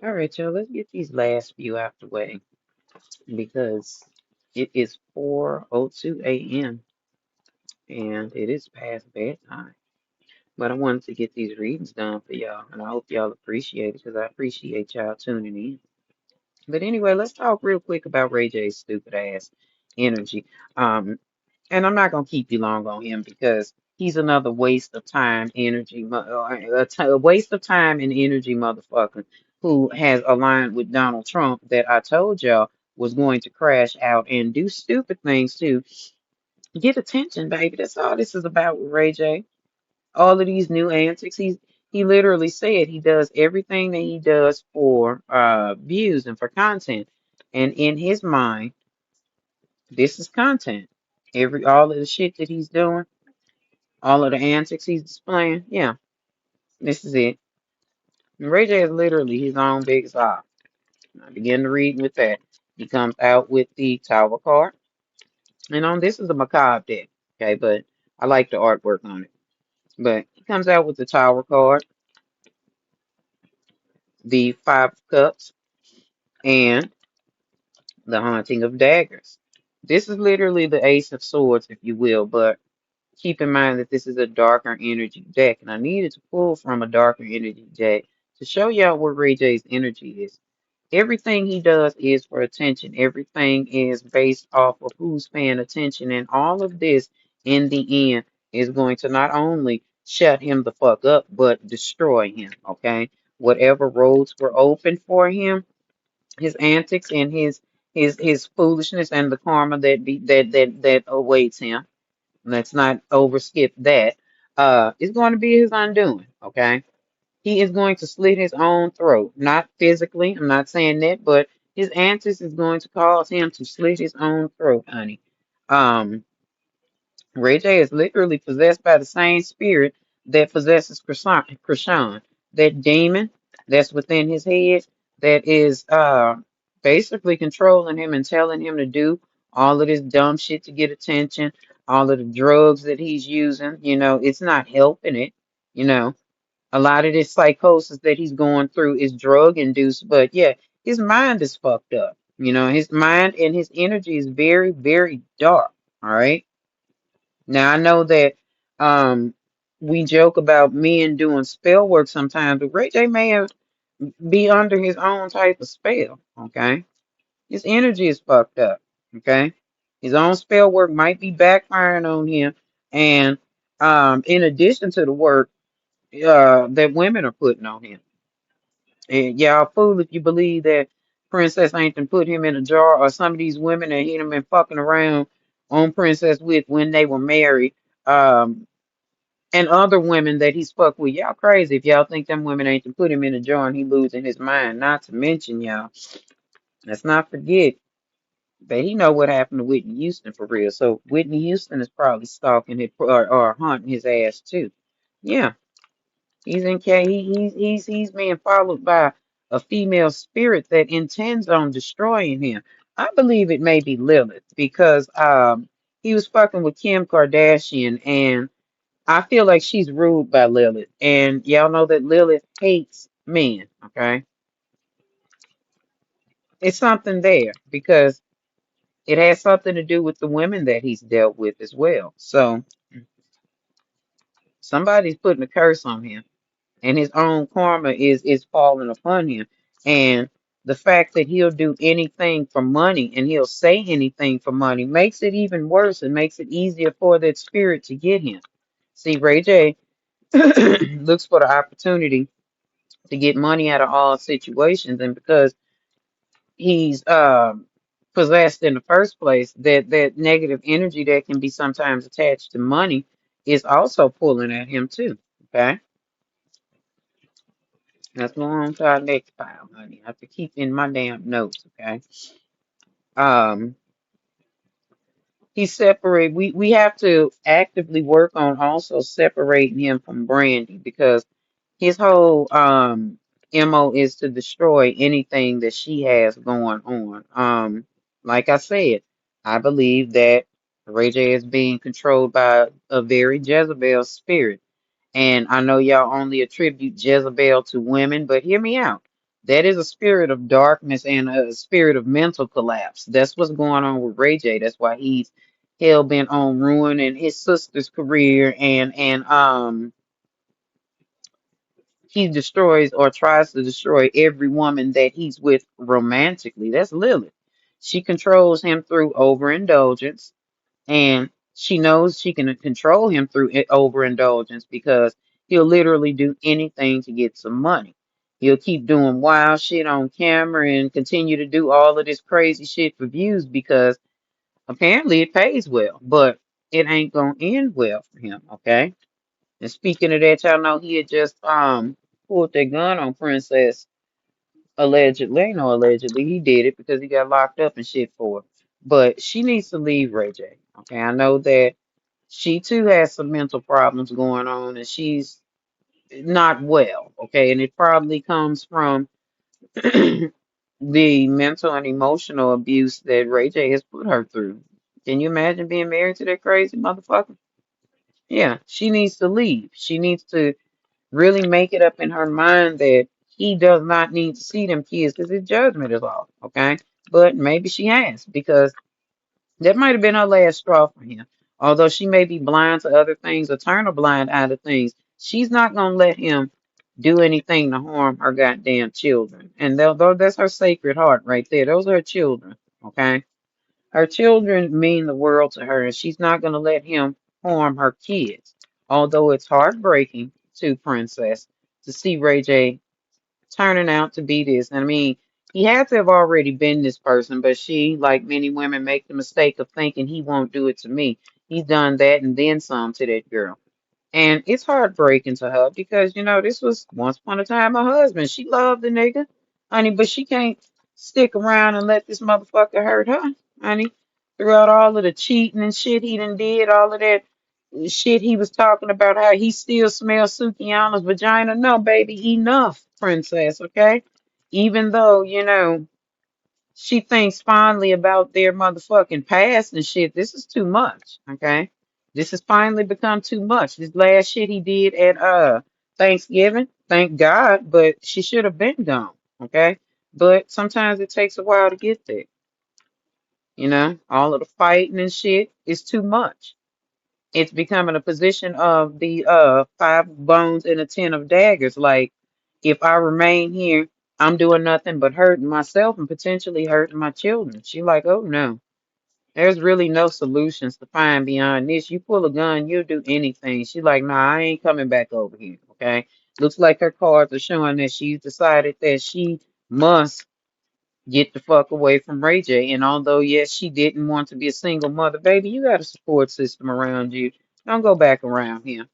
All right, y'all, let's get these last few out the way because it is 4:02 a.m. and it is past bedtime. But I wanted to get these readings done for y'all, and I hope y'all appreciate it because I appreciate y'all tuning in. But anyway, let's talk real quick about Ray J's stupid ass energy. Um, and I'm not gonna keep you long on him because he's another waste of time, energy, a waste of time and energy motherfucker who has aligned with Donald Trump that I told y'all was going to crash out and do stupid things to get attention, baby. That's all this is about with Ray J. All of these new antics. He literally said he does everything that he does for views and for content. And in his mind, this is content. All of the shit that he's doing, all of the antics he's displaying, yeah, this is it. And Ray J is literally his own biggest op. I begin to read with that. He comes out with the Tower card. And on this is a macabre deck, okay, but I like the artwork on it. But he comes out with the Tower card, the Five of Cups, and the Haunting of Daggers. This is literally the Ace of Swords, if you will, but keep in mind that this is a darker energy deck, and I needed to pull from a darker energy deck to show y'all where Ray J's energy is. Everything he does is for attention. Everything is based off of who's paying attention, and all of this, in the end, is going to not only shut him the fuck up, but destroy him. Okay, whatever roads were open for him, his antics and his foolishness and the karma that awaits him. Let's not overskip that. Is going to be his undoing. Okay, he is going to slit his own throat, not physically. I'm not saying that, but his antics is going to cause him to slit his own throat, honey. Um, Ray J is literally possessed by the same spirit that possesses Krishan, that demon that's within his head that is basically controlling him and telling him to do all of this dumb shit to get attention, all of the drugs that he's using. It's not helping it. You know, a lot of this psychosis that he's going through is drug induced, but yeah, his mind is fucked up. His mind and his energy is very, very dark. All right. Now I know that we joke about men doing spell work sometimes, but Ray J may be under his own type of spell. Okay, his energy is fucked up. Okay, his own spell work might be backfiring on him, and in addition to the work that women are putting on him, and y'all fool if you believe that Princess ain't done put him in a jar, or some of these women that he done been fucking around on Princess with when they were married. Um, and other women that he's fucked with. Y'all crazy if y'all think them women ain't to put him in a jar and he losing his mind. Not to mention, y'all, let's not forget that he know what happened to Whitney Houston for real. So Whitney Houston is probably stalking his or hunting his ass too. Yeah, he's in K. He's being followed by a female spirit that intends on destroying him. I believe it may be Lilith because he was fucking with Kim Kardashian and I feel like she's ruled by Lilith. And y'all know that Lilith hates men, okay? It's something there because it has something to do with the women that he's dealt with as well. So somebody's putting a curse on him, and his own karma is falling upon him. And the fact that he'll do anything for money and he'll say anything for money makes it even worse and makes it easier for that spirit to get him. See, Ray J looks for the opportunity to get money out of all situations, and because he's possessed in the first place, that negative energy that can be sometimes attached to money is also pulling at him too. Okay, let's go on to our next pile, honey. I have to keep in my damn notes. Okay, um, he's separate. We have to actively work on also separating him from Brandy because his whole MO is to destroy anything that she has going on. Like I said, I believe that Ray J is being controlled by a very Jezebel spirit. And I know y'all only attribute Jezebel to women, but hear me out. That is a spirit of darkness and a spirit of mental collapse. That's what's going on with Ray J. That's why he's hell bent on ruining his sister's career, and he destroys or tries to destroy every woman that he's with romantically. That's Lilith. She controls him through overindulgence, and she knows she can control him through overindulgence because he'll literally do anything to get some money. He'll keep doing wild shit on camera and continue to do all of this crazy shit for views because apparently it pays well, but it ain't gonna end well for him, okay? And speaking of that, y'all know he had just pulled that gun on Princess allegedly. No, allegedly he did it because he got locked up and shit for it. But she needs to leave Ray J. Okay, I know that she too has some mental problems going on and she's not well. Okay, and it probably comes from the mental and emotional abuse that Ray J has put her through. Can you imagine being married to that crazy motherfucker? Yeah, she needs to leave. She needs to really make it up in her mind that he does not need to see them kids because his judgment is off. Okay, but maybe she has because that might have been her last straw for him. Although she may be blind to other things or turn a blind eye to things, she's not gonna let him do anything to harm her goddamn children. And though that's her sacred heart right there. Those are her children. Okay, her children mean the world to her, and she's not gonna let him harm her kids. Although it's heartbreaking to Princess to see Ray J turning out to be this. And I mean, he had to have already been this person, but she, like many women, make the mistake of thinking he won't do it to me. He's done that and then some to that girl. And it's heartbreaking to her because, this was once upon a time her husband. She loved the nigga, honey, but she can't stick around and let this motherfucker hurt her, honey. Throughout all of the cheating and shit he done did, all of that shit he was talking about how he still smells Sukiana's vagina. No, baby, enough, princess, okay? Even though, she thinks fondly about their motherfucking past and shit. This is too much, okay? This has finally become too much. This last shit he did at Thanksgiving, thank God, but she should have been gone, okay? But sometimes it takes a while to get there, All of the fighting and shit is too much. It's becoming a position of the five bones and a ten of daggers. Like, if I remain here, I'm doing nothing but hurting myself and potentially hurting my children. She like, oh no, there's really no solutions to find beyond this. You pull a gun, you'll do anything. She like, nah, I ain't coming back over here. Okay. Looks like her cards are showing that she's decided that she must get the fuck away from Ray J. And although, yes, she didn't want to be a single mother, baby, you got a support system around you. Don't go back around here.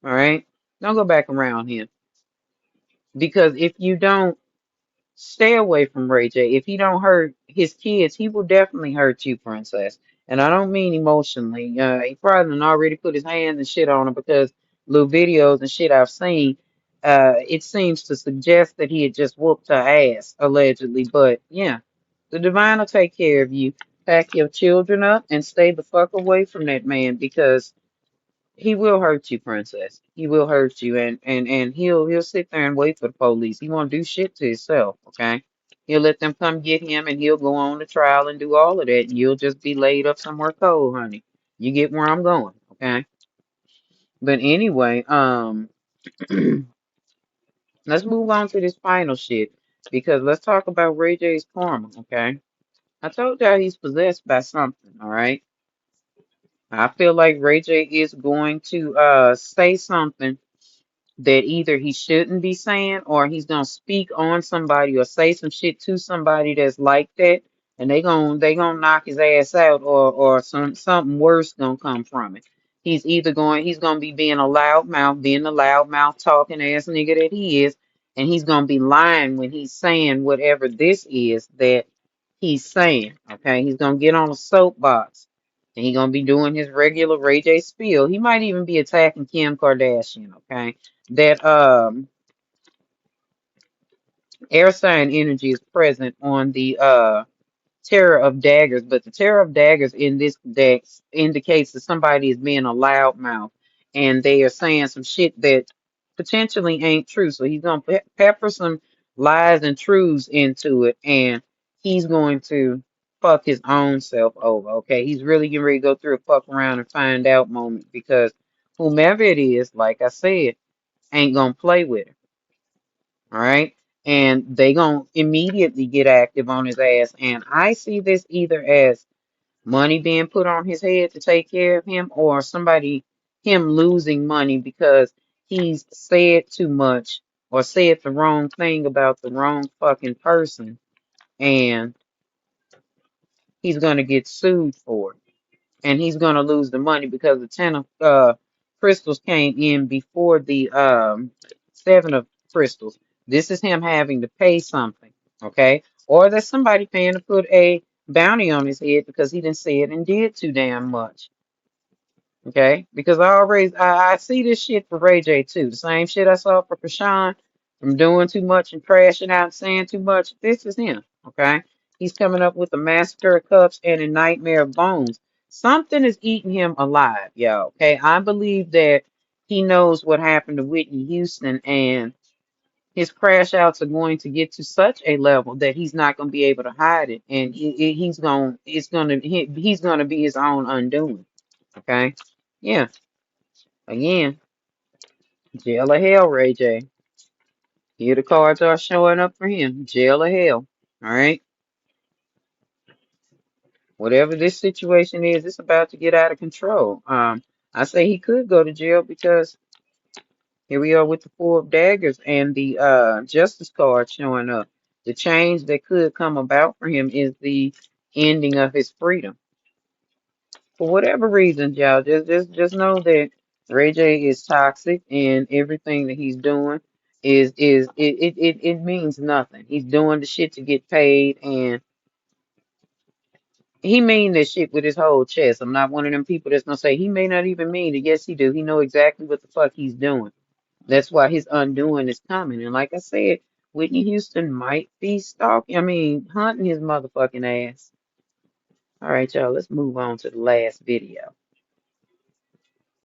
All right? Don't go back around here. Because if you don't stay away from Ray J, if he don't hurt his kids, he will definitely hurt you, princess. And I don't mean emotionally. He probably done already put his hands and shit on her because little videos and shit I've seen, it seems to suggest that he had just whooped her ass, allegedly. But yeah, the divine will take care of you. Pack your children up and stay the fuck away from that man because he will hurt you, princess. He will hurt you, and he'll sit there and wait for the police. He won't do shit to himself, okay? He'll let them come get him, and he'll go on the trial and do all of that. And you'll just be laid up somewhere cold, honey. You get where I'm going, okay? But anyway, let's move on to this final shit because let's talk about Ray J's karma, okay? I told y'all he's possessed by something, all right? I feel like Ray J is going to say something that either he shouldn't be saying or he's gonna speak on somebody or say some shit to somebody that's like that and they gonna knock his ass out or something worse gonna come from it. He's gonna be being a loudmouth, being the loudmouth talking ass nigga that he is, and he's gonna be lying when he's saying whatever this is that he's saying. Okay, he's gonna get on a soapbox and he's gonna be doing his regular Ray J spiel. He might even be attacking Kim Kardashian. Okay, that air sign energy is present on the Terror of Daggers, but the Terror of Daggers in this deck indicates that somebody is being a loudmouth and they are saying some shit that potentially ain't true. So he's gonna pepper some lies and truths into it, and he's going to fuck his own self over. Okay, he's really getting ready to go through a fuck around and find out moment because whomever it is, like I said, ain't gonna play with him. All right. And they gonna immediately get active on his ass. And I see this either as money being put on his head to take care of him, or him losing money because he's said too much or said the wrong thing about the wrong fucking person, and he's gonna get sued for it. And he's gonna lose the money because the 10 of crystals came in before the 7 of crystals. This is him having to pay something, okay? Or there's somebody paying to put a bounty on his head because he didn't say it and did too damn much. Okay, because I see this shit for Ray J too. The same shit I saw for Krishan from doing too much and crashing out and saying too much. This is him. Okay, he's coming up with a massacre of cups and a nightmare of bones. Something is eating him alive, y'all. Okay, I believe that he knows what happened to Whitney Houston, and his crash outs are going to get to such a level that he's not going to be able to hide it, and he's going to be his own undoing. Okay, yeah. Again, jail or hell, Ray J. Here the cards are showing up for him. Jail or hell. All right. Whatever this situation is, it's about to get out of control. I say he could go to jail because here we are with the 4 of daggers and the justice card showing up. The change that could come about for him is the ending of his freedom. For whatever reason, y'all, just know that Ray J is toxic, and everything that he's doing it means nothing. He's doing the shit to get paid, and he mean this shit with his whole chest. I'm not one of them people that's gonna say he may not even mean it. Yes, he do. He know exactly what the fuck he's doing. That's why his undoing is coming. And like I said, Whitney Houston might be stalking. I mean, hunting his motherfucking ass. All right, y'all. Let's move on to the last video.